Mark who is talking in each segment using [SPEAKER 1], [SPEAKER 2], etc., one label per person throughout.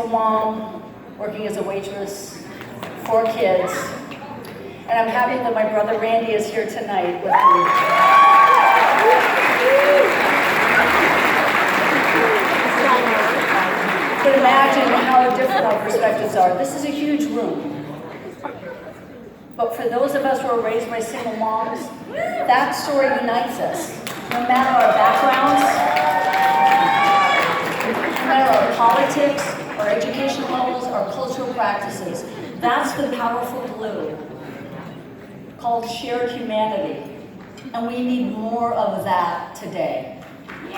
[SPEAKER 1] Mom, working as a waitress, 4 kids, and I'm happy that my brother Randy is here tonight with me. But imagine how different our perspectives are. This is a huge room. But for those of us who are raised by single moms, that story unites us. No matter our backgrounds, no matter our politics, our education levels, our cultural practices. That's the powerful glue called shared humanity. And we need more of that today. And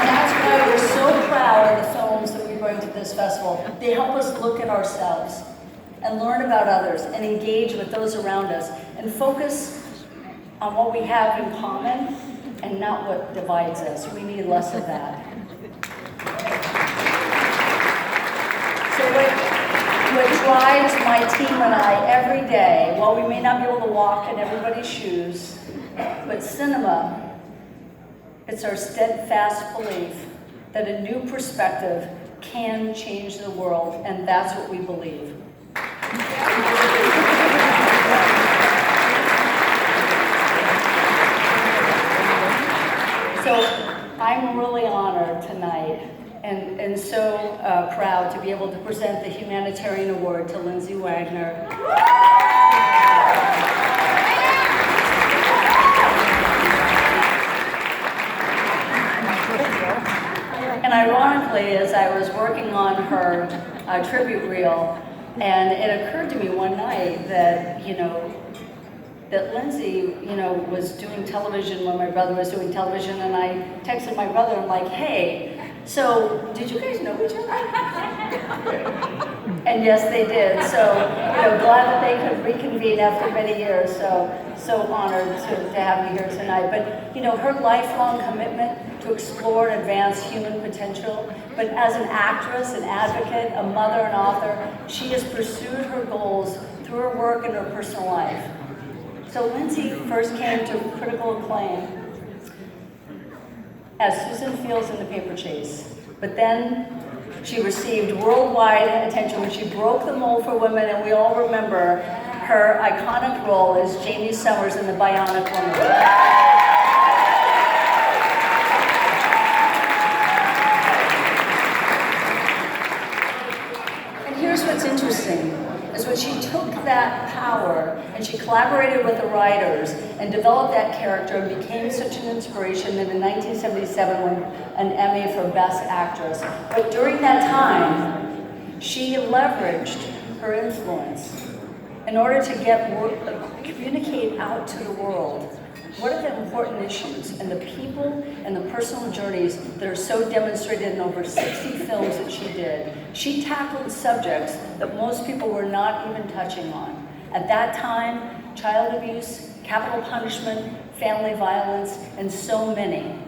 [SPEAKER 1] that's why we're so proud of the films that we bring to this festival. They help us look at ourselves and learn about others and engage with those around us and focus on what we have in common and not what divides us. We need less of that. So what drives my team and I every day, while we may not be able to walk in everybody's shoes, but cinema, it's our steadfast belief that a new perspective can change the world, and that's what we believe. So I'm really honored tonight and so proud to be able to present the Humanitarian Award to Lindsay Wagner. And ironically, as I was working on her tribute reel, and it occurred to me one night that, that Lindsay, was doing television when my brother was doing television, and I texted my brother, I'm like, hey, so did you guys know each other? And yes, they did. So, glad that they could reconvene after many years. So honored to have you here tonight. But, her lifelong commitment to explore and advance human potential, but as an actress, an advocate, a mother, and author, she has pursued her goals through her work and her personal life. So Lindsay first came to critical acclaim as Susan Fields in The Paper Chase. But then she received worldwide attention when she broke the mold for women, and we all remember her iconic role as Jamie Summers in The Bionic Woman. Here's what's interesting, is when she took that power and she collaborated with the writers and developed that character and became such an inspiration that in 1977 won an Emmy for Best Actress. But during that time, she leveraged her influence in order to communicate out to the world what are the important issues and the people and the personal journeys that are so demonstrated in over 60 films that she did. She tackled subjects that most people were not even touching on. At that time, child abuse, capital punishment, family violence, and so many.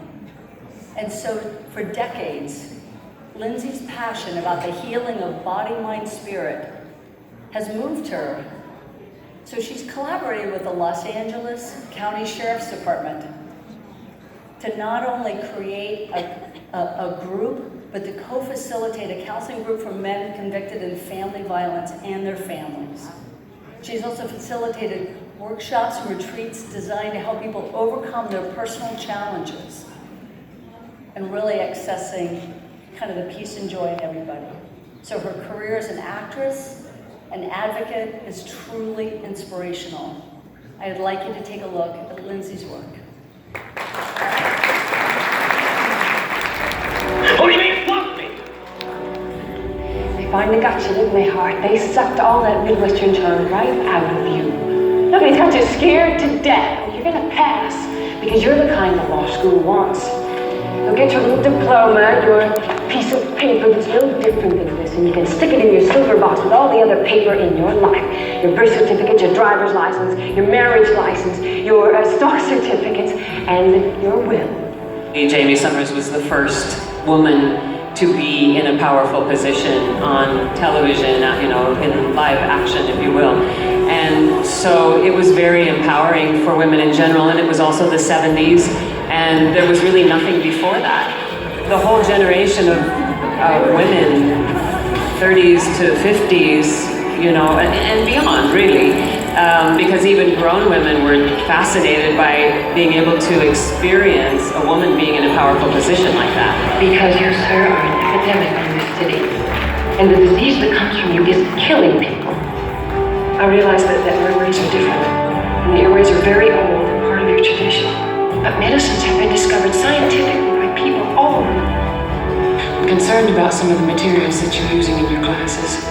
[SPEAKER 1] And so for decades, Lindsay's passion about the healing of body, mind, spirit has moved her. So she's collaborated with the Los Angeles County Sheriff's Department to not only create a group, but to co-facilitate a counseling group for men convicted in family violence and their families. She's also facilitated workshops and retreats designed to help people overcome their personal challenges and really accessing kind of the peace and joy in everybody. So her career as an actress, an advocate, is truly inspirational. I'd like you to take a look at Lindsay's work.
[SPEAKER 2] What do you mean, fuck me?
[SPEAKER 3] They finally got you, didn't they, Hart? They sucked all that Midwestern charm right out of you. Nobody's got you scared to death. You're gonna pass because you're the kind the law school wants. You'll get your little diploma, your piece of paper that's no different than this, and you can stick it in your silver box with all the other paper in your life. Your birth certificate, your driver's license, your marriage license, your stock certificates, and your will.
[SPEAKER 4] Jamie Summers was the first woman to be in a powerful position on television, in live action, if you will. And So it was very empowering for women in general, and it was also the 70s, and there was really nothing before that. The whole generation of women, 30s to 50s, you know, and beyond, really, because even grown women were fascinated by being able to experience a woman being in a powerful position like that.
[SPEAKER 3] Because you, sir, are an epidemic in this city, and the disease that comes from you is killing people. I realize that airways are different, and the airways are very old and part of your tradition. But medicines have been discovered scientifically by people all over. I'm concerned about some of the materials that you're using in your classes.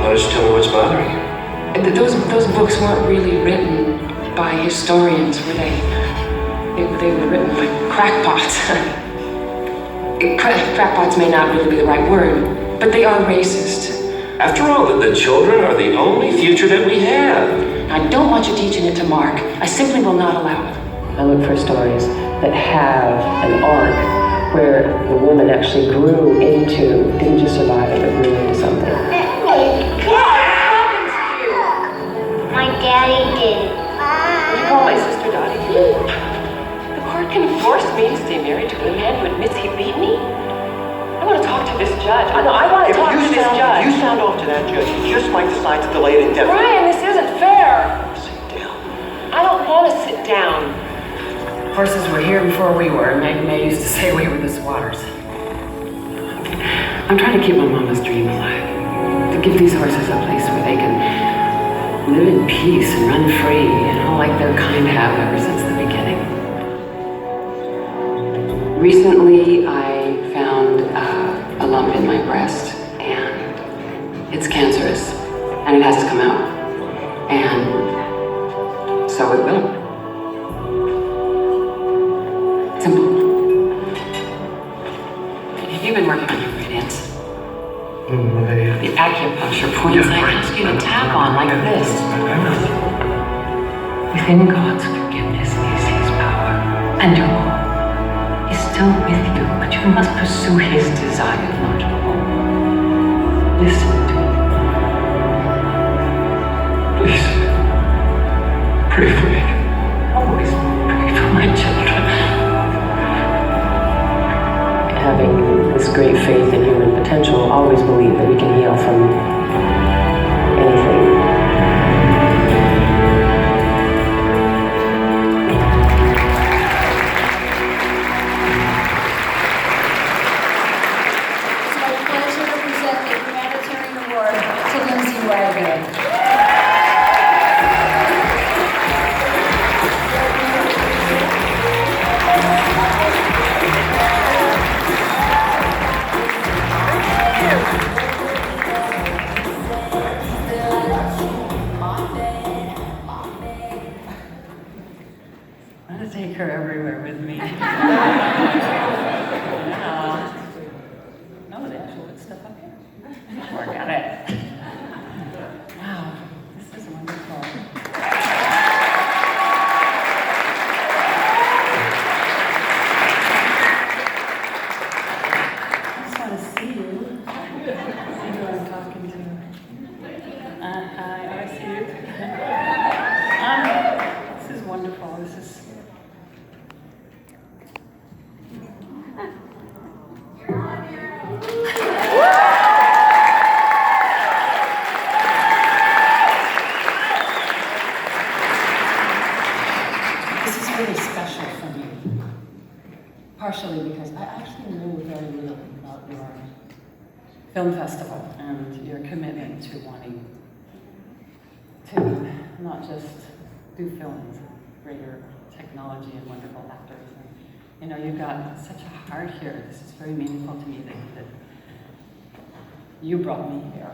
[SPEAKER 2] Why don't you tell me what's bothering you?
[SPEAKER 3] Those books weren't really written by historians, were they? They were written by crackpots. Crackpots may not really be the right word, but they are racist.
[SPEAKER 2] After all, the children are the only future that we have.
[SPEAKER 3] I don't want you teaching it to Mark. I simply will not allow it. I look for stories that have an arc where the woman actually grew into, didn't just survive it, but grew into something.
[SPEAKER 5] My daddy did it.
[SPEAKER 3] Would you call my sister Dottie? The court can force me to stay married to a man who admits he beat me? I want to talk to this judge. I want to talk to this judge.
[SPEAKER 2] You sound off to that judge. He just might decide to delay it indefinitely.
[SPEAKER 3] Brian, this isn't fair.
[SPEAKER 2] Sit down.
[SPEAKER 3] I don't want to sit down.
[SPEAKER 4] Horses were here before we were. May used to say we were the squatters.
[SPEAKER 3] I'm trying to keep my mama's dream alive. To give these horses a place where they can live in peace and run free, you know, like their kind have ever since the beginning. Recently, I found a lump in my breast, and it's cancerous, and it has to come out. And so it will. Simple. You've been working on your ingredients. The acupuncture points I ask you to tap on like this. Within God's forgiveness is His power, and your God is still with you, but you must pursue His desire, not your own. Listen to me.
[SPEAKER 2] Please. Pray for me.
[SPEAKER 3] Always pray for my children. Having this great faith in human potential, always believe that we can heal from anything.
[SPEAKER 1] It's my pleasure to present the Humanitarian Award to Lindsay Wagner.
[SPEAKER 4] I'm gonna take her everywhere with me. No, the actual good stuff up here. Work at it. Wow, this is wonderful. I just want to see you. See who I'm talking to. Hi, I see you. This is wonderful. This is. This is really special for me. Partially because I actually knew very little about your film festival and your commitment to wanting to not just do films, greater technology and wonderful actors. And, you know, you've got such a heart here. This is very meaningful to me that you brought me here.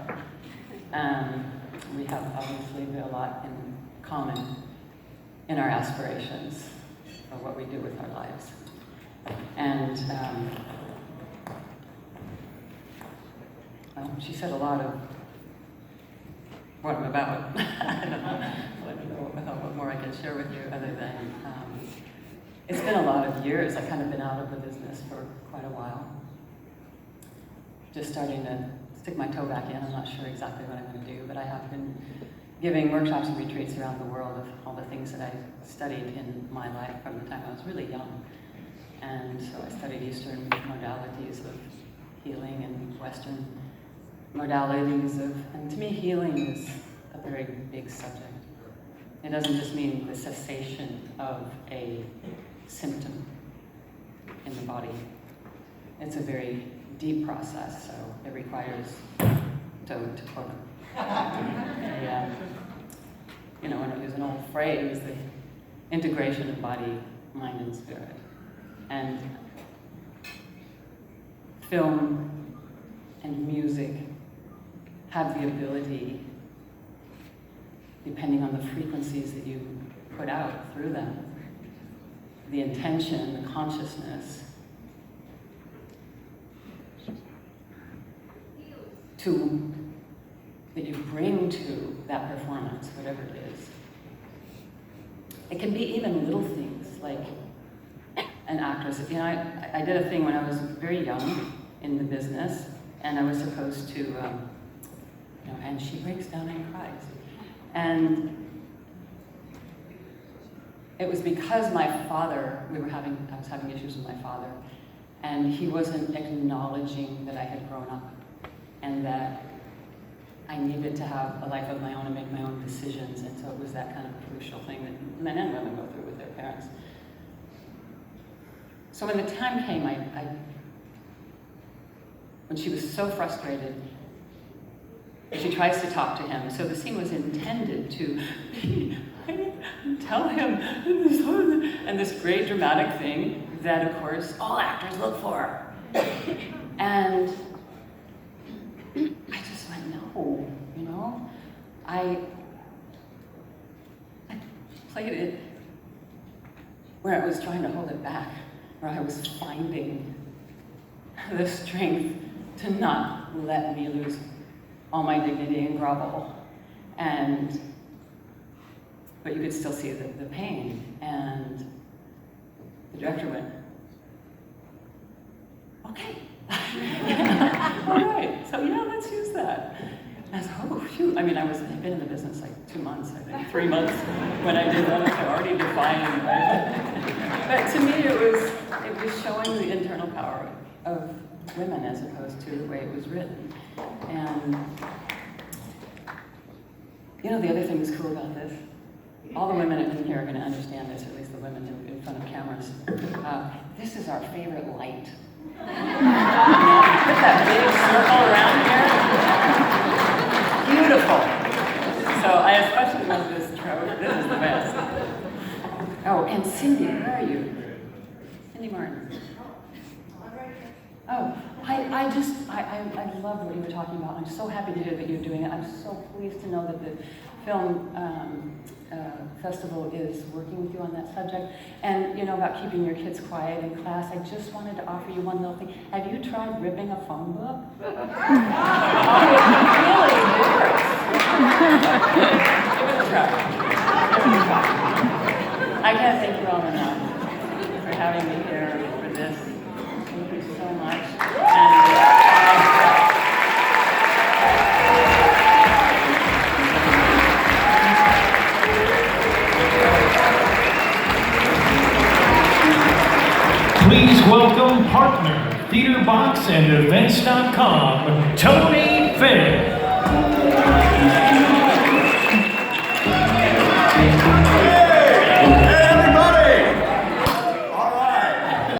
[SPEAKER 4] We have obviously a lot in common in our aspirations of what we do with our lives. And well, she said a lot of what I'm about. I don't know what more I can share with you other than it's been a lot of years. I've kind of been out of the business for quite a while. Just starting to stick my toe back in. I'm not sure exactly what I'm going to do, but I have been giving workshops and retreats around the world of all the things that I studied in my life from the time I was really young. And so I studied Eastern modalities of healing and Western modalities of, and to me healing is a very big subject. It doesn't just mean the cessation of a symptom in the body. It's a very deep process, so it requires, to quote, and it was an old phrase, the integration of body, mind, and spirit. And film and music have the ability, depending on the frequencies that you put out through them, the intention, the consciousness, that you bring to that performance, whatever it is. It can be even little things, like an actress. I did a thing when I was very young in the business, and I was supposed to, and she breaks down and cries. And it was because my father, I was having issues with my father, and he wasn't acknowledging that I had grown up and that I needed to have a life of my own and make my own decisions. And so it was that kind of crucial thing that men and women go through with their parents. So when the time came, when she was so frustrated, she tries to talk to him. So the scene was intended to tell him and this great dramatic thing that, of course, all actors look for. And I just went, no, I played it where I was trying to hold it back, where I was finding the strength to not let me lose all my dignity and grovel. But you could still see the pain. And the director went, okay. All right, so let's use that. And I was like, oh, phew. I'd been in the business like 2 months, I think, 3 months when I did that. I already defined, right? But to me, it was showing the internal power of women as opposed to the way it was written. And the other thing that's cool about this, all the women in here are going to understand this, or at least the women in front of cameras. This is our favorite light. Put that big circle around here. Beautiful. So I especially love this trope. This is the best. Oh, and Cindy, where are you? Cindy Martin. Oh, I love what you were talking about. I'm so happy to hear that you're doing it. I'm so pleased to know that the film festival is working with you on that subject. And about keeping your kids quiet in class, I just wanted to offer you one little thing. Have you tried ripping a phone book? Oh, it really works. Give it a try. I can't thank you all enough for having me here for this. Thank you so much.
[SPEAKER 6] Please welcome partner, TheaterBox and Events.com, Tony Finn.